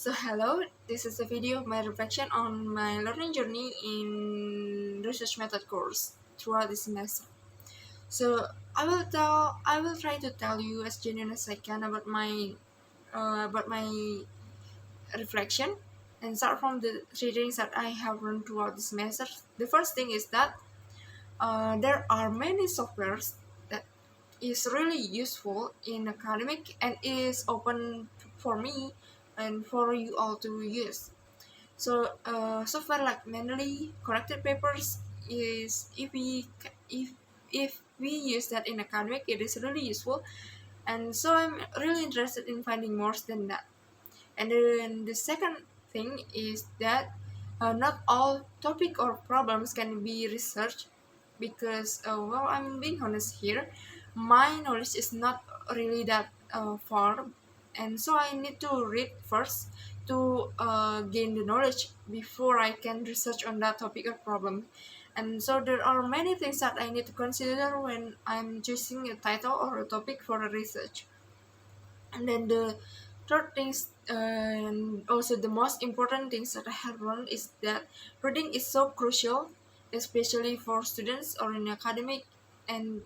So hello, this is a video of my reflection on my learning journey in research method course throughout this semester. So I will try to tell you as genuine as I can about my reflection and start from the three things that I have learned throughout the semester. The first thing is that there are many softwares that is really useful in academic and is open for me and for you all to use. So software like manually corrected papers is if we use that in academic, it is really useful, and so I'm really interested in finding more than that. And then the second thing is that not all topic or problems can be researched because well, I'm being honest here, my knowledge is not really that far, and so I need to read first to gain the knowledge before I can research on that topic or problem. And so there are many things that I need to consider when I'm choosing a title or a topic for a research. And then the third things, and also the most important things that I have learned is that reading is so crucial, especially for students or in academic, and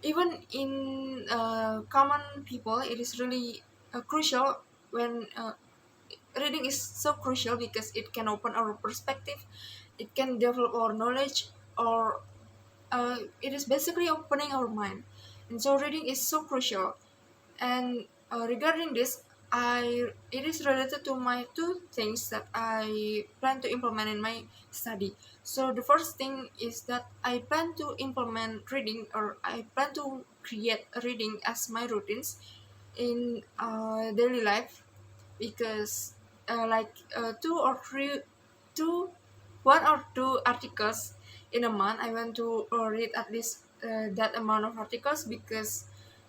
even in common people. It is really crucial when reading is so crucial because it can open our perspective, it can develop our knowledge, or it is basically opening our mind. And so reading is so crucial. And regarding this, I it is related to my two things that I plan to implement in my study. So the first thing is that I plan to implement reading, or I plan to create reading as my routines in daily life, because like two one or two articles in a month, I want to read at least that amount of articles, because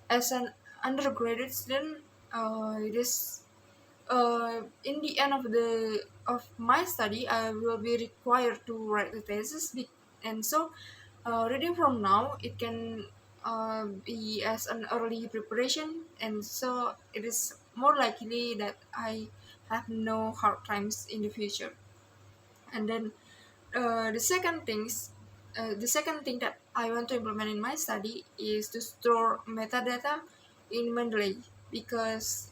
as an undergraduate student, it is in the end of my study, I will be required to write the thesis, and so reading from now, it can be as an early preparation, and so it is more likely that I have no hard times in the future. And then the second thing that I want to implement in my study is to store metadata in Mendeley, because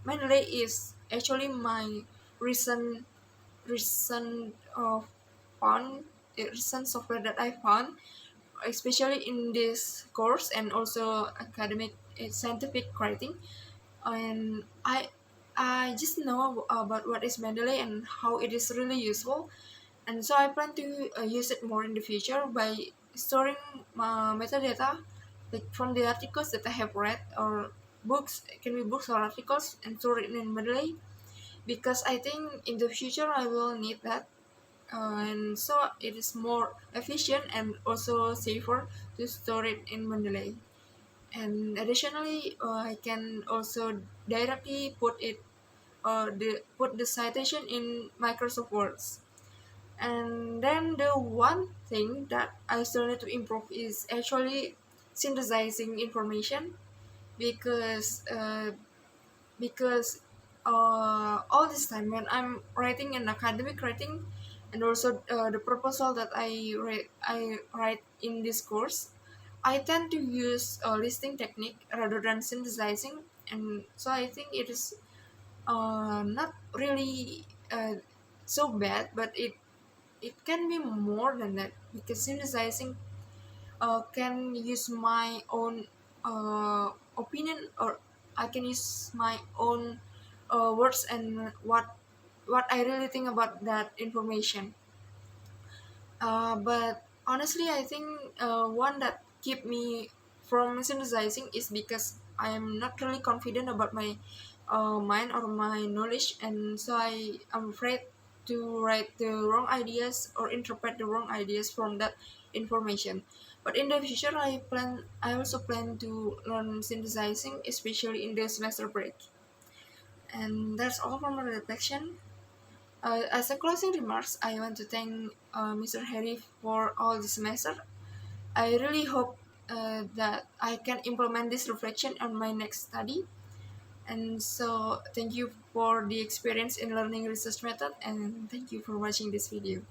Mendeley is actually my recent recent found recent software that I found, especially in this course and also academic scientific writing. And I just know about what is Mendeley and how it is really useful, and so I plan to use it more in the future by storing metadata, like from the articles that I have read, or books, it can be books or articles, and store it in Mendeley, because I think in the future I will need that. And so it is more efficient and also safer to store it in Mendeley. And additionally, I can also directly put the citation in Microsoft Words. And then the one thing that I still need to improve is actually synthesizing information, because because all this time when I'm writing an academic writing, and also the proposal that I write in this course, I tend to use a listing technique rather than synthesizing, and so I think it is not really so bad, but it can be more than that, because synthesizing can use my own opinion, or I can use my own words and what I really think about that information. But honestly, I think one that keep me from synthesizing is because I am not really confident about my mind or my knowledge, and so I am afraid to write the wrong ideas or interpret the wrong ideas from that information. But in the future, I also plan to learn synthesizing, especially in the semester break. And that's all from my reflection. As a closing remarks, I want to thank Mr. Harry for all the semester. I really hope that I can implement this reflection on my next study. And so thank you for the experience in learning research method, and thank you for watching this video.